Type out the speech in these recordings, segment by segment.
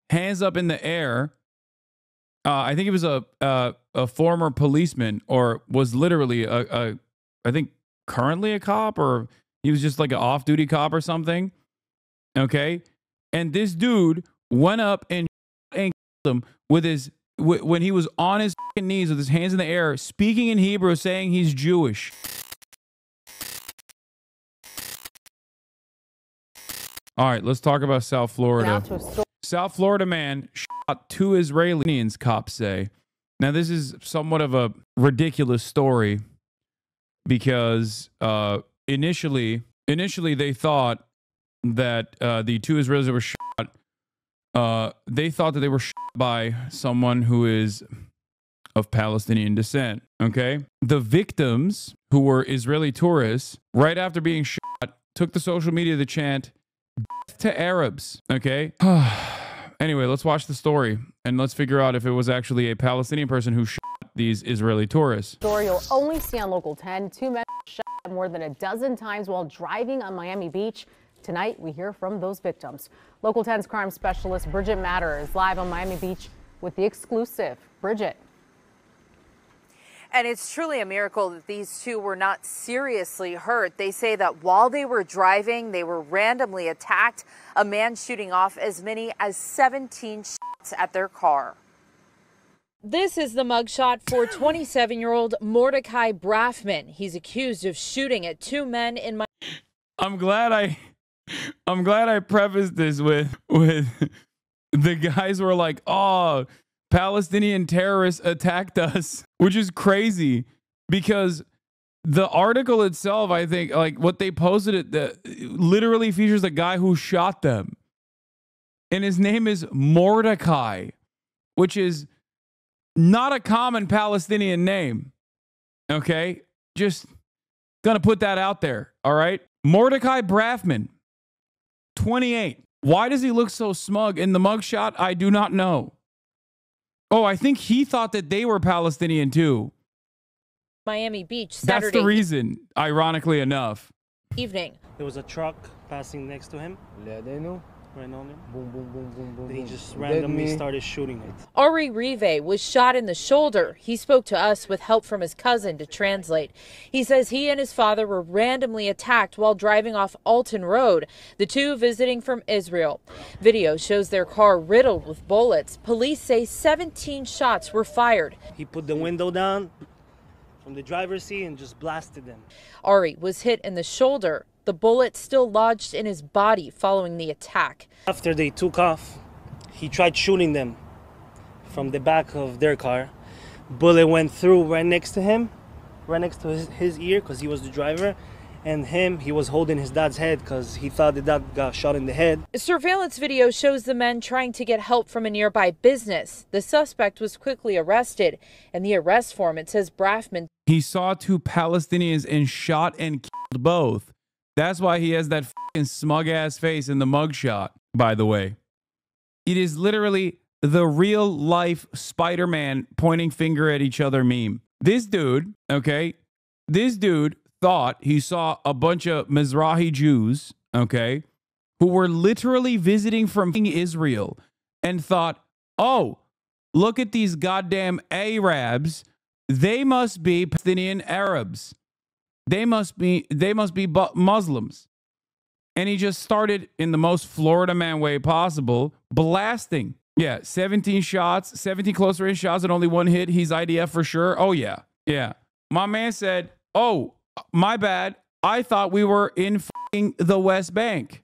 hands up in the air. I think he was a former policeman, or was literally I think currently a cop, or he was just like an off-duty cop or something. Okay, and this dude went up and killed him with his when he was on his knees with his hands in the air, speaking in Hebrew, saying he's Jewish. All right, let's talk about South Florida. South Florida man shot 2 Israelis, cops say. Now, this is somewhat of a ridiculous story because initially they thought that the 2 Israelis that were shot, they thought that they were shot by someone who is of Palestinian descent, okay? The victims, who were Israeli tourists, right after being shot, took to social media to chant, "Death to Arabs," okay? Anyway, let's watch the story, and let's figure out if it was actually a Palestinian person who shot these Israeli tourists. Story you'll only see on Local 10. 2 men shot more than a dozen times while driving on Miami Beach. Tonight, we hear from those victims. Local 10's crime specialist Bridget Matter is live on Miami Beach with the exclusive. Bridget. And it's truly a miracle that these 2 were not seriously hurt. They say that while they were driving, they were randomly attacked, a man shooting off as many as 17 shots at their car. This is the mugshot for 27-year-old Mordecai Braffman. He's accused of shooting at 2 men in I'm glad I prefaced this with the guys were like, "Oh, Palestinian terrorists attacked us," which is crazy because the article itself, I think, like what they posted, literally features a guy who shot them. And his name is Mordecai, which is not a common Palestinian name. Okay? Just gonna put that out there. All right? Mordecai Braffman, 28. Why does he look so smug in the mugshot? I do not know. Oh, I think he thought that they were Palestinian too. Miami Beach Saturday. That's the reason, ironically enough. Evening. There was a truck passing next to him. Right on him. Boom, boom, boom, boom, boom. He just randomly started shooting it. Ari Rive was shot in the shoulder. He spoke to us with help from his cousin to translate. He says he and his father were randomly attacked while driving off Alton Road, the 2 visiting from Israel. Video shows their car riddled with bullets. Police say 17 shots were fired. He put the window down from the driver's seat and just blasted them. Ari was hit in the shoulder. The bullet still lodged in his body following the attack. After they took off, he tried shooting them from the back of their car. Bullet went through right next to him, right next to his ear, because he was the driver. And he was holding his dad's head because he thought the dad got shot in the head. Surveillance video shows the men trying to get help from a nearby business. The suspect was quickly arrested. In the arrest form, it says Braffman. He saw 2 Palestinians and shot and killed both. That's why he has that fucking smug-ass face in the mugshot, by the way. It is literally the real-life Spider-Man pointing finger at each other meme. This dude, okay, this dude thought he saw a bunch of Mizrahi Jews, okay, who were literally visiting from Israel and thought, "Oh, look at these goddamn Arabs. They must be Palestinian Arabs. They must be Muslims." And he just started in the most Florida man way possible, blasting. Yeah, 17 shots, 17 close range shots and only 1 hit. He's IDF for sure. Oh, yeah. Yeah. My man said, "Oh, my bad. I thought we were in the West Bank."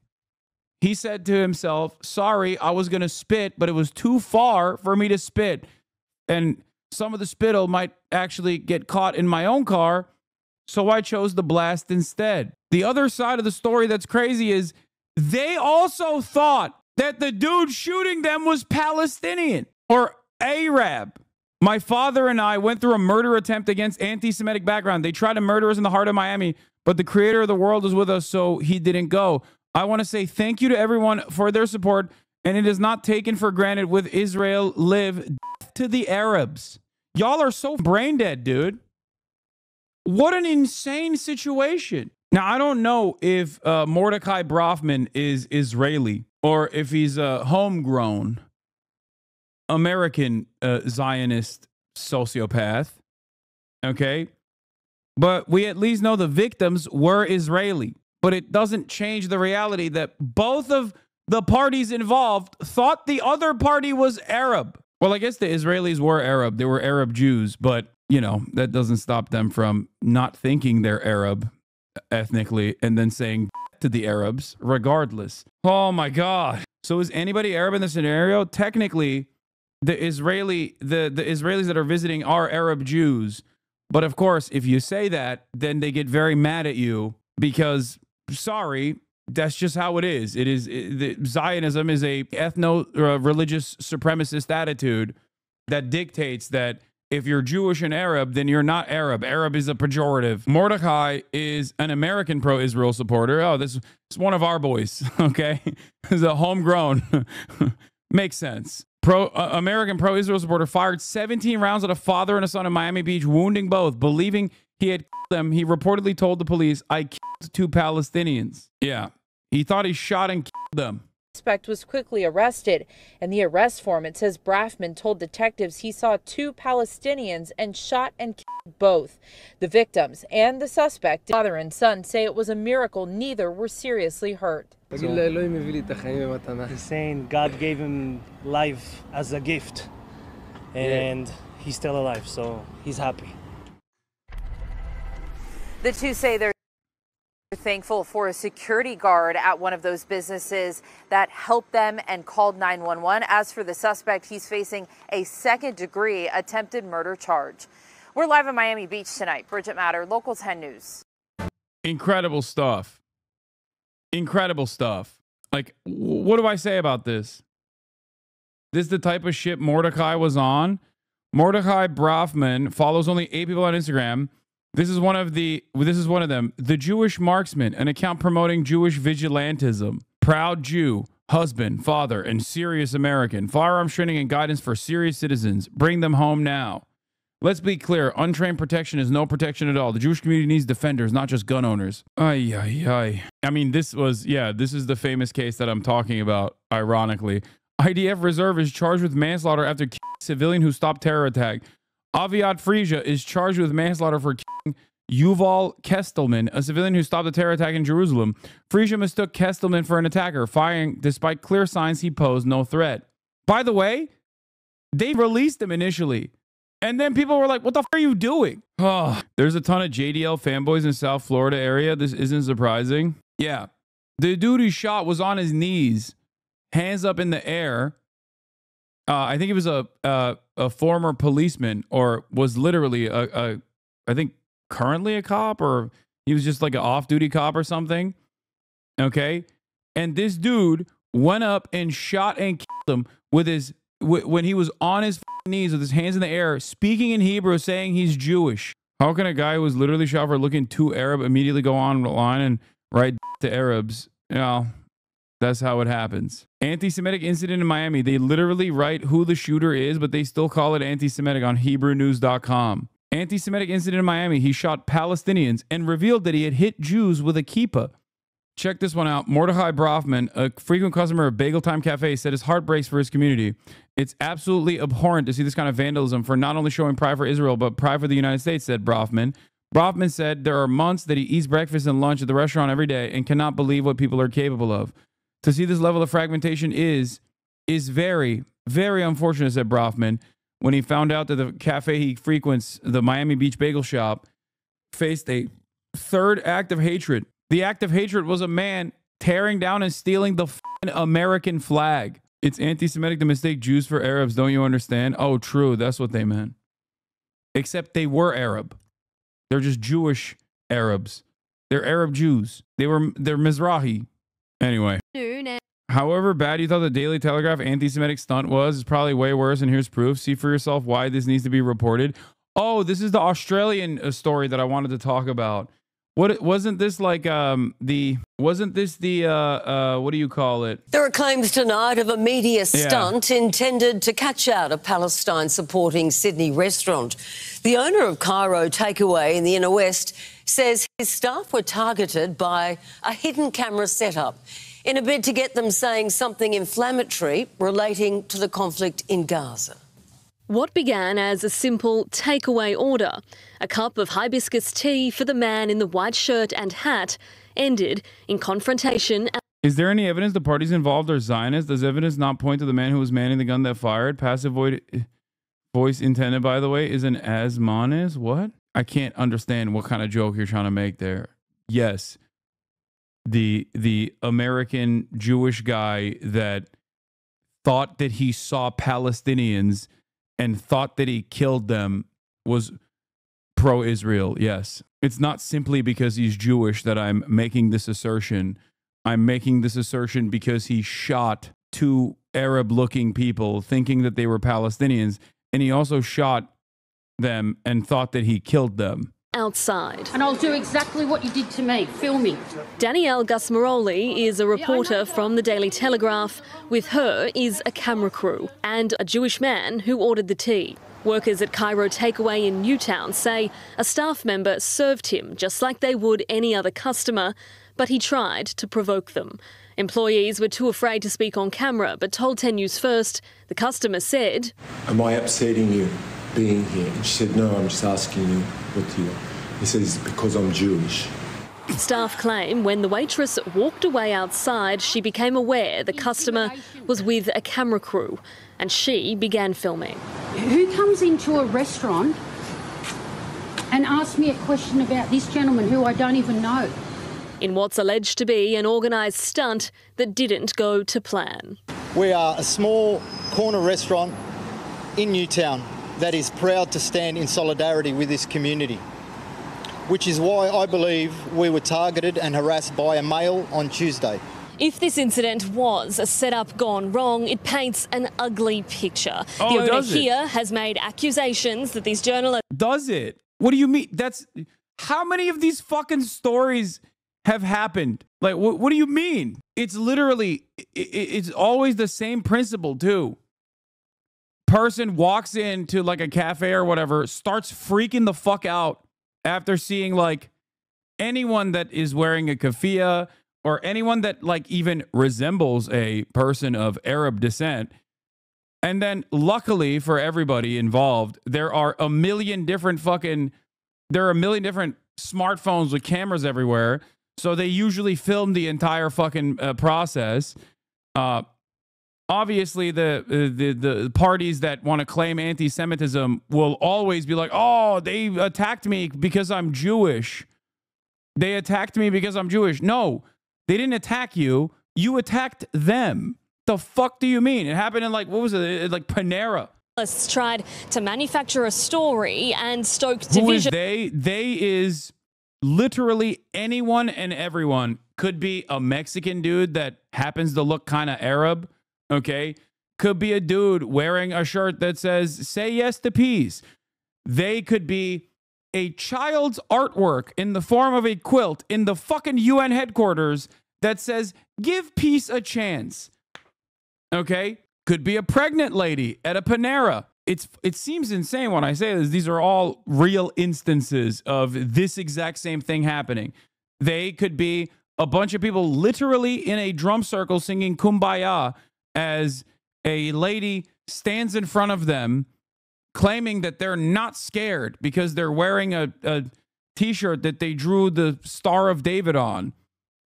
He said to himself, "Sorry, I was going to spit, but it was too far for me to spit. And some of the spittle might actually get caught in my own car. So I chose the blast instead." The other side of the story that's crazy is they also thought that the dude shooting them was Palestinian or Arab. My father and I went through a murder attempt against anti-Semitic background. They tried to murder us in the heart of Miami, but the creator of the world was with us, so he didn't go. I want to say thank you to everyone for their support, and it is not taken for granted with Israel live. Death to the Arabs. Y'all are so brain dead, dude. What an insane situation. Now, I don't know if Mordecai Braffman is Israeli or if he's homegrown. American Zionist sociopath. Okay. But we at least know the victims were Israeli. But it doesn't change the reality that both of the parties involved thought the other party was Arab. Well, I guess the Israelis were Arab. They were Arab Jews. But, you know, that doesn't stop them from not thinking they're Arab ethnically and then saying to the Arabs regardless. Oh, my God. So is anybody Arab in this scenario? Technically, the Israelis that are visiting are Arab Jews. But of course, if you say that, then they get very mad at you because, sorry, that's just how it is. Zionism is a ethno-religious supremacist attitude that dictates that if you're Jewish and Arab, then you're not Arab. Arab is a pejorative. Mordecai is an American pro-Israel supporter. Oh, this is one of our boys, okay? This is a homegrown. Makes sense. American pro-Israel supporter fired 17 rounds at a father and a son in Miami Beach, wounding both. Believing he had killed them, he reportedly told the police, "I killed 2 Palestinians." Yeah, he thought he shot and killed them. The suspect was quickly arrested. In the arrest form, it says Braffman told detectives he saw 2 Palestinians and shot and killed both. The victims and the suspect, father and son, say it was a miracle neither were seriously hurt. He's saying God gave him life as a gift, and he's still alive, so he's happy. The two say they're thankful for a security guard at one of those businesses that helped them and called 911. As for the suspect, he's facing a second-degree attempted murder charge. We're live in Miami Beach tonight. Bridget Matter, Local 10 News. Incredible stuff. Incredible stuff. Like, what do I say about this? This is the type of shit Mordecai was on. Mordecai Braffman follows only 8 people on Instagram. This is one of them. The Jewish Marksman, an account promoting Jewish vigilantism. Proud Jew, husband, father, and serious American. Firearms training and guidance for serious citizens. Bring them home now. Let's be clear. Untrained protection is no protection at all. The Jewish community needs defenders, not just gun owners. Ay, ay, ay. I mean, this is the famous case that I'm talking about, ironically. IDF reserve is charged with manslaughter after killing a civilian who stopped terror attack. Aviad Frisia is charged with manslaughter for killing Yuval Kestelman, a civilian who stopped a terror attack in Jerusalem. Frisia mistook Kestelman for an attacker, firing despite clear signs he posed no threat. By the way, they released him initially. And then people were like, what the f are you doing? Oh, there's a ton of JDL fanboys in South Florida area. This isn't surprising. Yeah. The dude he shot was on his knees, hands up in the air. I think he was a former policeman, or was literally I think currently a cop, or he was just like an off-duty cop or something. Okay. And this dude went up and shot and killed him with his when he was on his knees with his hands in the air, speaking in Hebrew, saying he's Jewish. How can a guy who was literally shot for looking too Arab immediately go online and write to Arabs? You know, that's how it happens. Anti-Semitic incident in Miami. They literally write who the shooter is, but they still call it anti-Semitic on HebrewNews.com. Anti-Semitic incident in Miami. He shot Palestinians and revealed that he had hit Jews with a kippah. Check this one out. Mordecai Braffman, a frequent customer of Bagel Time Cafe, said his heart breaks for his community. It's absolutely abhorrent to see this kind of vandalism for not only showing pride for Israel, but pride for the United States, said Braffman. Braffman said there are months that he eats breakfast and lunch at the restaurant every day and cannot believe what people are capable of. To see this level of fragmentation is very, very unfortunate, said Braffman, when he found out that the cafe he frequents, the Miami Beach Bagel Shop, faced a third act of hatred. The act of hatred was a man tearing down and stealing the American flag. It's anti-Semitic to mistake Jews for Arabs. Don't you understand? Oh, true. That's what they meant. Except they were Arab. They're just Jewish Arabs. They're Arab Jews. They're Mizrahi. Anyway. However bad you thought the Daily Telegraph anti-Semitic stunt was, it's probably way worse, and here's proof. See for yourself why this needs to be reported. Oh, this is the Australian story that I wanted to talk about. Wasn't this like what do you call it? There are claims tonight of a media stunt intended to catch out a Palestine-supporting Sydney restaurant. The owner of Cairo Takeaway in the inner west says his staff were targeted by a hidden camera setup. in a bid to get them saying something inflammatory relating to the conflict in Gaza. What began as a simple takeaway order, a cup of hibiscus tea for the man in the white shirt and hat, ended in confrontation. Is there any evidence the parties involved are Zionists? Does evidence not point to the man who was manning the gun that fired? Passive voice intended, by the way, is an Asmonis? What? I can't understand what kind of joke you're trying to make there. Yes, the American Jewish guy that thought that he saw Palestinians and thought that he killed them was pro-Israel. Yes. It's not simply because he's Jewish that I'm making this assertion. I'm making this assertion because he shot two Arab-looking people thinking that they were Palestinians, and he also shot them and thought that he killed them. Outside. And I'll do exactly what you did to me, filming. Danielle Gusmaroli is a reporter from the Daily Telegraph. With her is a camera crew and a Jewish man who ordered the tea. Workers at Cairo Takeaway in Newtown say a staff member served him just like they would any other customer, but he tried to provoke them. Employees were too afraid to speak on camera, but told 10 News First the customer said, "Am I upsetting you being here?" And she said, "No, I'm just asking you what you are." He says, "Because I'm Jewish." Staff claim when the waitress walked away outside, she became aware the customer was with a camera crew and she began filming. Who comes into a restaurant and asks me a question about this gentleman who I don't even know? In what's alleged to be an organised stunt that didn't go to plan. We are a small corner restaurant in Newtown that is proud to stand in solidarity with this community, which is why I believe we were targeted and harassed by a male on Tuesday. If this incident was a setup gone wrong, it paints an ugly picture. Oh, the owner here has made accusations that these journalists... Does it? What do you mean? That's... How many of these fucking stories have happened? Like, what do you mean? It's literally... It's always the same principle, too. Person walks into, like, a cafe or whatever, starts freaking the fuck out after seeing, like, anyone that is wearing a keffiyeh or anyone that, like, even resembles a person of Arab descent. And then, luckily for everybody involved, there are a million different smartphones with cameras everywhere. So they usually film the entire fucking process. Obviously, the parties that want to claim anti-Semitism will always be like, oh, they attacked me because I'm Jewish. They attacked me because I'm Jewish. No, they didn't attack you. You attacked them. The fuck do you mean? It happened in, like, what was it? Like Panera. Tried to manufacture a story and stoke division. Who is they? They is literally anyone and everyone. Could be a Mexican dude that happens to look kind of Arab. Okay. Could be a dude wearing a shirt that says, "Say yes to peace." They could be a child's artwork in the form of a quilt in the fucking UN headquarters that says, "Give peace a chance." Okay. Could be a pregnant lady at a Panera. It seems insane when I say this. These are all real instances of this exact same thing happening. They could be a bunch of people literally in a drum circle singing Kumbaya as a lady stands in front of them claiming that they're not scared because they're wearing a t-shirt that they drew the Star of David on.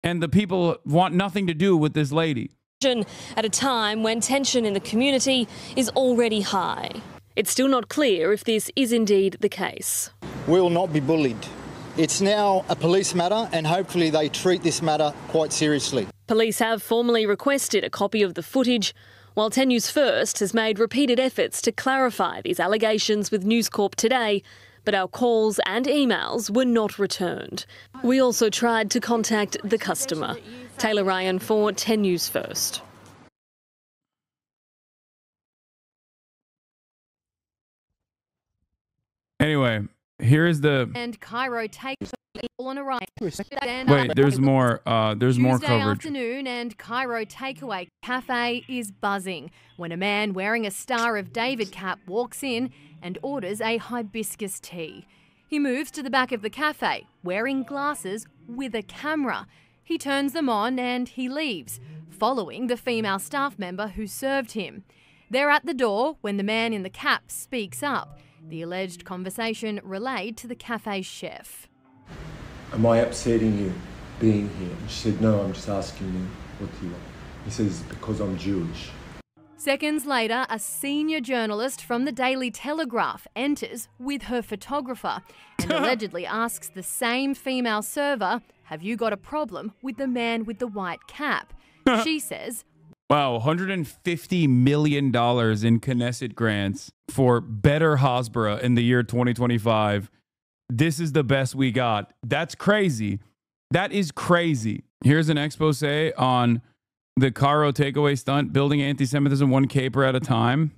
And the people want nothing to do with this lady. At a time when tension in the community is already high. It's still not clear if this is indeed the case. We will not be bullied. It's now a police matter and hopefully they treat this matter quite seriously. Police have formally requested a copy of the footage, while 10 News First has made repeated efforts to clarify these allegations with News Corp today, but our calls and emails were not returned. We also tried to contact the customer. Taylor Ryan for 10 News First. Anyway, here's the... And Cairo takes on a right. Wait, there's more Tuesday coverage. Afternoon and Cairo Takeaway Cafe is buzzing when a man wearing a Star of David cap walks in and orders a hibiscus tea. He moves to the back of the cafe, wearing glasses with a camera. He turns them on and he leaves, following the female staff member who served him. They're at the door when the man in the cap speaks up. The alleged conversation relayed to the cafe's chef. Am I upsetting you being here? And she said, no, I'm just asking you, what do you want? He says, because I'm Jewish. Seconds later, a senior journalist from the Daily Telegraph enters with her photographer and allegedly asks the same female server, have you got a problem with the man with the white cap? She says, wow, $150 million in Knesset grants for better Hasbara in the year 2025. This is the best we got. That's crazy. That is crazy. Here's an expose on the Cairo takeaway stunt, building anti-Semitism one caper at a time.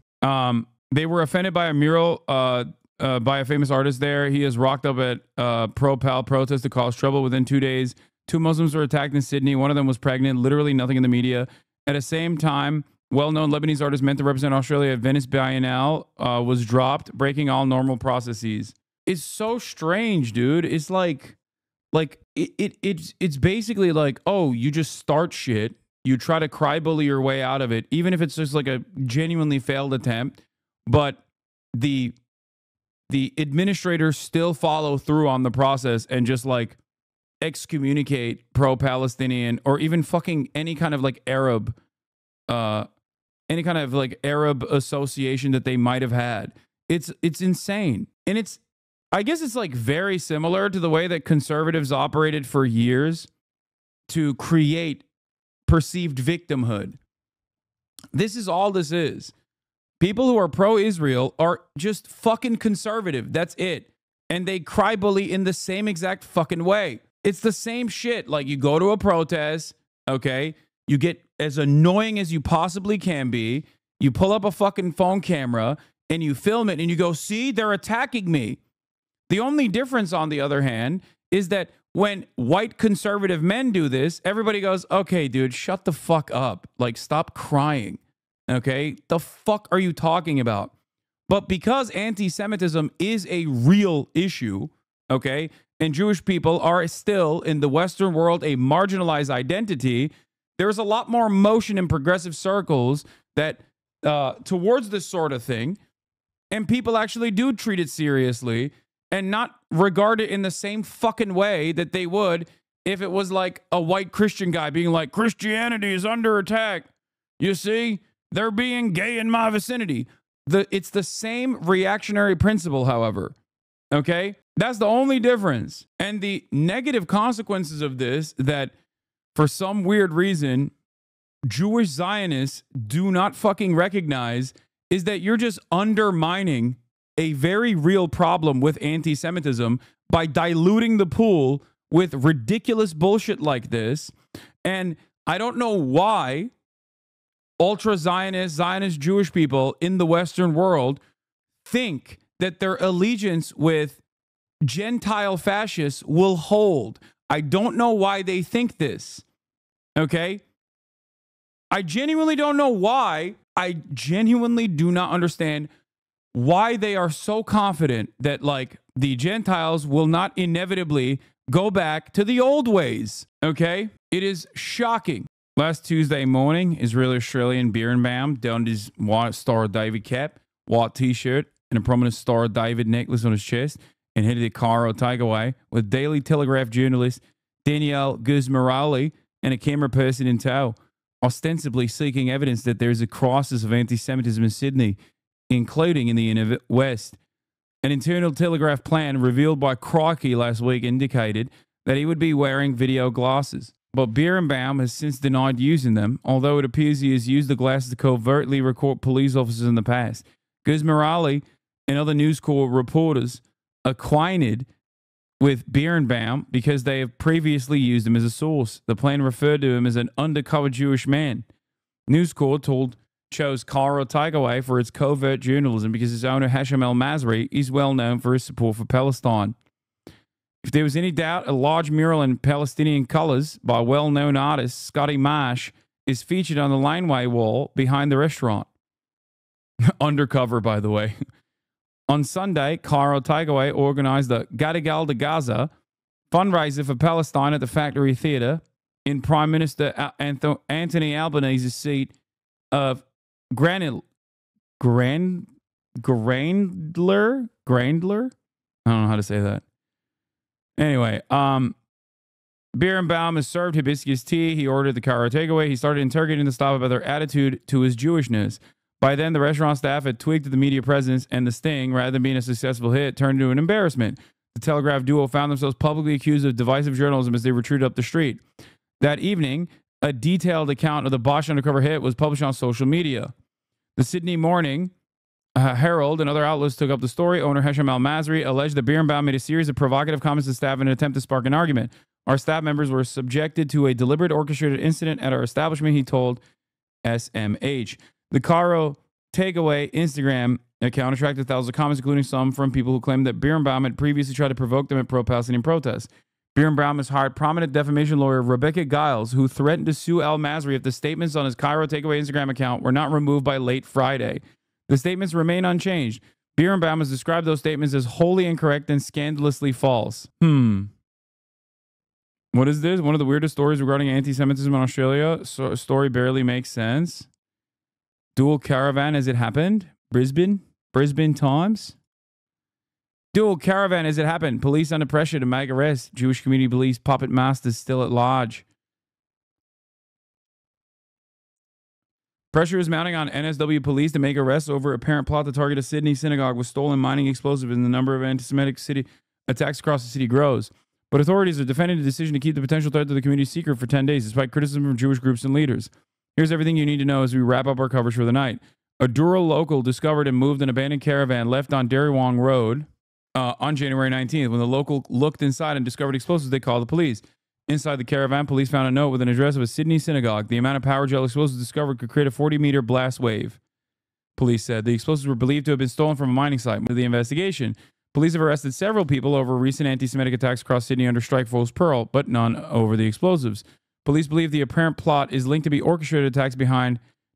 They were offended by a mural by a famous artist there. He has rocked up at pro-Pal protest to cause trouble. Within 2 days, 2 Muslims were attacked in Sydney. One of them was pregnant. Literally nothing in the media. At the same time, well-known Lebanese artist meant to represent Australia at Venice Biennale was dropped, breaking all normal processes. It's so strange, dude. It's like it's basically like, oh, you just start shit. You try to cry bully your way out of it, even if it's just like a genuinely failed attempt. But the administrators still follow through on the process and just like excommunicate pro-Palestinian or even fucking any kind of like Arab association that they might have had. It's insane. And I guess it's like very similar to the way that conservatives operated for years to create perceived victimhood. This is all this is. People who are pro-Israel are just fucking conservative. That's it. And they cry bully in the same exact fucking way. It's the same shit. Like, you go to a protest, okay? You get as annoying as you possibly can be. You pull up a fucking phone camera and you film it and you go, see, they're attacking me. The only difference, on the other hand, is that when white conservative men do this, everybody goes, okay, dude, shut the fuck up. Like, stop crying. Okay? The fuck are you talking about? But because anti-Semitism is a real issue, okay, and Jewish people are still in the Western world a marginalized identity, there's a lot more motion in progressive circles that towards this sort of thing, and people actually do treat it seriously and not regard it in the same fucking way that they would if it was like a white Christian guy being like, Christianity is under attack. You see, they're being gay in my vicinity. It's the same reactionary principle, however. Okay? That's the only difference. And the negative consequences of this, that for some weird reason, Jewish Zionists do not fucking recognize, is that you're just undermining a very real problem with anti-Semitism by diluting the pool with ridiculous bullshit like this. And I don't know why ultra-Zionist, Zionist Jewish people in the Western world think that their allegiance with Gentile fascists will hold. I don't know why they think this. Okay? I genuinely don't know why. I genuinely do not understand why they are so confident that, like, the Gentiles will not inevitably go back to the old ways. Okay? It is shocking. Last Tuesday morning, Israeli-Australian Birnbaum donned his white Star of David cap, white t-shirt, and a prominent Star of David necklace on his chest, and headed to Cairo takeaway with Daily Telegraph journalist Danielle Guzmerali and a camera person in tow, ostensibly seeking evidence that there is a crisis of anti-Semitism in Sydney, including in the inner West. An internal Telegraph plan revealed by Crikey last week indicated that he would be wearing video glasses. But Birnbaum has since denied using them, although it appears he has used the glasses to covertly record police officers in the past. Guzmerali and other News Corp reporters acquainted with Birnbaum because they have previously used him as a source. The plan referred to him as an undercover Jewish man. News Corp chose Cairo Takeaway for its covert journalism because its owner, Hashim El-Masri, is well known for his support for Palestine. If there was any doubt, a large mural in Palestinian colors by well-known artist Scotty Marsh is featured on the laneway wall behind the restaurant. Undercover, by the way. On Sunday, Cairo Takeaway organized the Gadigal de Gaza fundraiser for Palestine at the Factory Theatre. in Prime Minister Anthony Albanese's seat of Grandler. I don't know how to say that. Anyway, Birnbaum has served hibiscus tea. He ordered the Cairo takeaway. He started interrogating the staff about their attitude to his Jewishness. By then, the restaurant staff had tweaked to the media presence, and the sting, rather than being a successful hit, turned into an embarrassment. The Telegraph duo found themselves publicly accused of divisive journalism as they retreated up the street. That evening, a detailed account of the Bosch undercover hit was published on social media. The Sydney Morning Herald and other outlets took up the story. Owner Hesham Al-Masri alleged that Birnbaum made a series of provocative comments to staff in an attempt to spark an argument. Our staff members were subjected to a deliberate orchestrated incident at our establishment, he told SMH. The Cairo Takeaway Instagram account attracted thousands of comments, including some from people who claimed that Birnbaum had previously tried to provoke them at pro-Palestinian protests. Birnbaum has hired prominent defamation lawyer Rebecca Giles, who threatened to sue Al-Masri if the statements on his Cairo Takeaway Instagram account were not removed by late Friday. The statements remain unchanged. Birnbaum has described those statements as wholly incorrect and scandalously false. What is this? One of the weirdest stories regarding anti-Semitism in Australia. Story barely makes sense. Dual caravan as it happened. Brisbane Times. Dual caravan as it happened. Police under pressure to make arrest. Jewish community believes puppet masters still at large. Pressure is mounting on NSW police to make arrests over apparent plot to target a Sydney synagogue with stolen mining explosives, and the number of anti-Semitic city attacks across the city grows. But authorities are defending the decision to keep the potential threat to the community secret for 10 days, despite criticism from Jewish groups and leaders. Here's everything you need to know as we wrap up our coverage for the night. A Dural local discovered and moved an abandoned caravan left on Darrywong Road on January 19th. When the local looked inside and discovered explosives, they called the police. Inside the caravan, police found a note with an address of a Sydney synagogue. The amount of power gel explosives discovered could create a 40-meter blast wave, police said. The explosives were believed to have been stolen from a mining site. With the investigation, police have arrested several people over recent anti-Semitic attacks across Sydney under Strike Force Pearl, but none over the explosives. Police believe the apparent plot is linked to be orchestrated attacks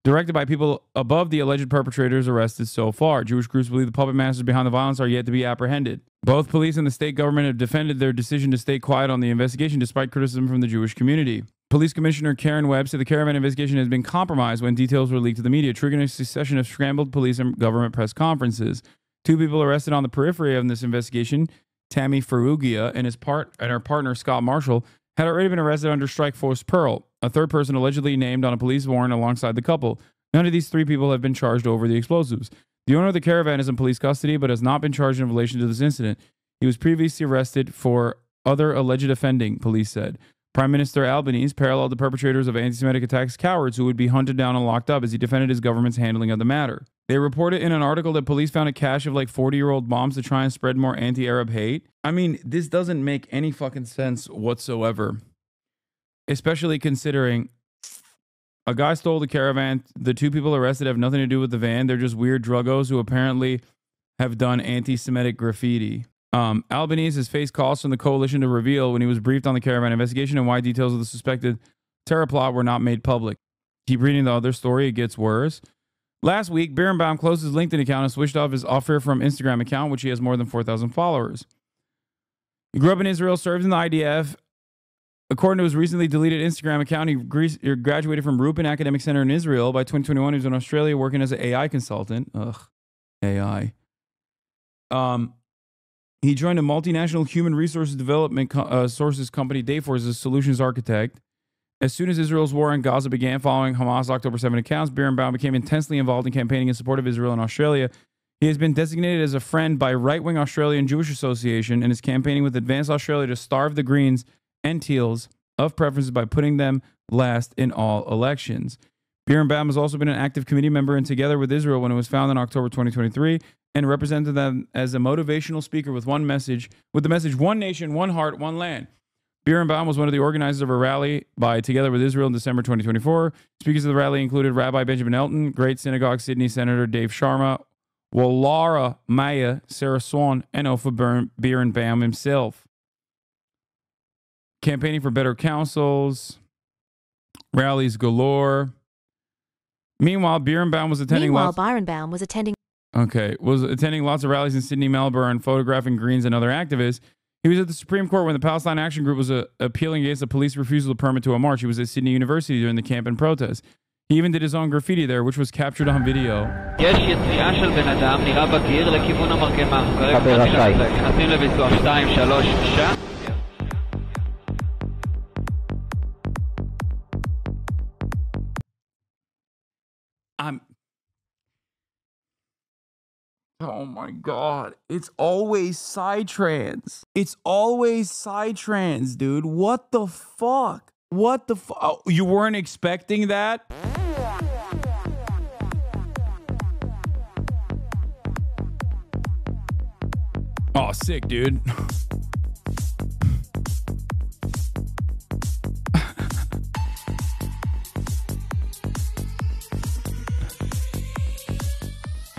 directed by people above the alleged perpetrators arrested so far. Jewish groups believe the puppet masters behind the violence are yet to be apprehended. Both police and the state government have defended their decision to stay quiet on the investigation despite criticism from the Jewish community. Police Commissioner Karen Webb said the caravan investigation has been compromised when details were leaked to the media, triggering a succession of scrambled police and government press conferences. Two people arrested on the periphery of this investigation, Tammy Ferrugia and her partner Scott Marshall, had already been arrested under Strike Force Pearl. A third person allegedly named on a police warrant alongside the couple. None of these three people have been charged over the explosives. The owner of the caravan is in police custody but has not been charged in relation to this incident. He was previously arrested for other alleged offending, police said. Prime Minister Albanese paralleled the perpetrators of anti-Semitic attacks cowards who would be hunted down and locked up as he defended his government's handling of the matter. They reported in an article that police found a cache of like 40-year-old bombs to try and spread more anti-Arab hate. I mean, this doesn't make any fucking sense whatsoever. Especially considering a guy stole the caravan. The two people arrested have nothing to do with the van. They're just weird druggos who apparently have done anti-Semitic graffiti. Albanese has faced calls from the coalition to reveal when he was briefed on the caravan investigation and why details of the suspected terror plot were not made public. Keep reading the other story. It gets worse. Last week, Birnbaum closed his LinkedIn account and switched off his Offer from Instagram account, which he has more than 4,000 followers. He grew up in Israel, served in the IDF. According to his recently deleted Instagram account, he graduated from Rupin Academic Center in Israel. By 2021, he was in Australia working as an AI consultant. AI. He joined a multinational human resources development sources company, Dayforce, as a solutions architect. As soon as Israel's war in Gaza began following Hamas' October 7 accounts, Birnbaum became intensely involved in campaigning in support of Israel and Australia. He has been designated as a friend by right-wing Australian Jewish Association and is campaigning with Advance Australia to starve the Greens and Teals of preferences by putting them last in all elections. Birnbaum has also been an active committee member in Together with Israel when it was founded in October 2023 and represented them as a motivational speaker with the message, One Nation, One Heart, One Land. Birnbaum was one of the organizers of a rally by Together with Israel in December 2024. Speakers of the rally included Rabbi Benjamin Elton, Great Synagogue Sydney Senator Dave Sharma, Wallara Maya, Sarah Swan, and Ofer Birnbaum himself. Campaigning for better councils, rallies galore. Meanwhile, Birnbaum was attending lots of rallies in Sydney, Melbourne, photographing Greens and other activists. He was at the Supreme Court when the Palestine Action Group was appealing against the police refusal to permit to a march. He was at Sydney University during the camp and protest. He even did his own graffiti there, which was captured on video. Oh my God. It's always psytrance. It's always psytrance, dude. What the fuck? What the fuck? Oh, you weren't expecting that? Oh, sick, dude.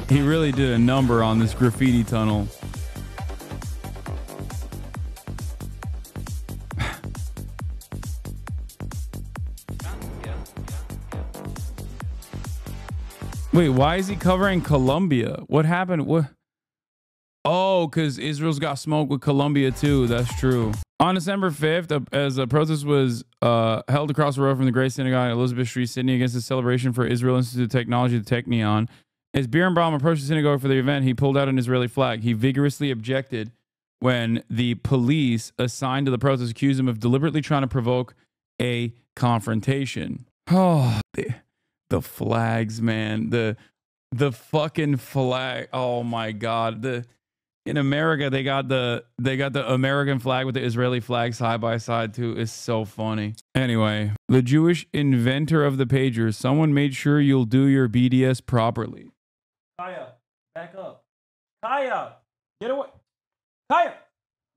He really did a number on this graffiti tunnel. Wait, why is he covering Colombia? What happened? What? Oh, because Israel's got smoke with Colombia too. That's true. On December 5th, as a protest was held across the road from the Great Synagogue at Elizabeth Street, Sydney, against the celebration for Israel Institute of Technology, the Technion. As Birnbaum approached the synagogue for the event, he pulled out an Israeli flag. He vigorously objected when the police assigned to the protest accused him of deliberately trying to provoke a confrontation. Oh, the flags, man. The fucking flag. Oh my God. In America, they got the American flag with the Israeli flag side by side too. It's so funny. Anyway, the Jewish inventor of the pager. Someone made sure you'll do your BDS properly. Kaya, back up. Kaya, get away. Kaya,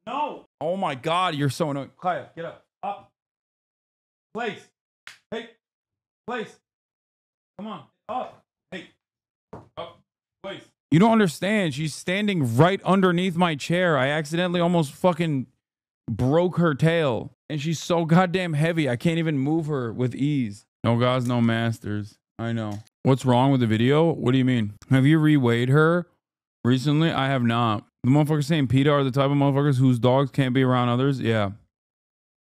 no. Oh my God, you're so annoying. Kaya, get up. Up. Place. Hey. Place. Come on. Up. Hey. Up. Place. You don't understand. She's standing right underneath my chair. I accidentally almost fucking broke her tail. And she's so goddamn heavy. I can't even move her with ease. No gods, no masters. I know. What's wrong with the video? What do you mean? Have you reweighed her recently? I have not. The motherfuckers saying PETA are the type of motherfuckers whose dogs can't be around others? Yeah.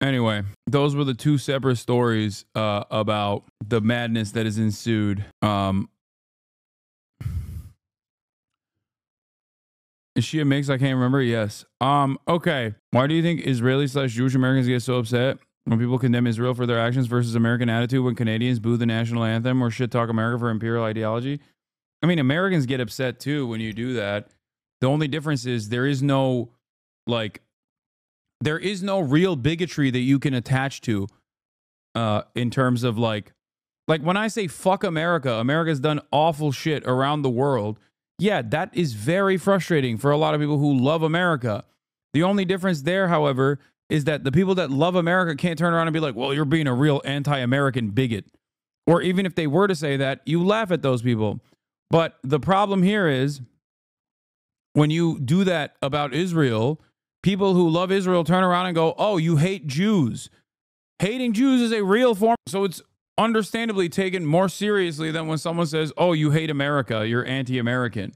Anyway, those were the two separate stories about the madness that has ensued. Is she a mix? I can't remember. Yes. Okay. Why do you think Israeli/Jewish Americans get so upset when people condemn Israel for their actions versus American attitude when Canadians boo the national anthem or shit talk America for imperial ideology? I mean, Americans get upset too when you do that. The only difference is there is no real bigotry that you can attach to in terms of like when I say fuck America, America's done awful shit around the world. Yeah, that is very frustrating for a lot of people who love America. The only difference there, however, is that the people that love America can't turn around and be like, well, you're being a real anti-American bigot. Or even if they were to say that, you laugh at those people. But the problem here is when you do that about Israel, people who love Israel turn around and go, oh, you hate Jews. Hating Jews is a real form. So it's understandably taken more seriously than when someone says, oh, you hate America, you're anti-American.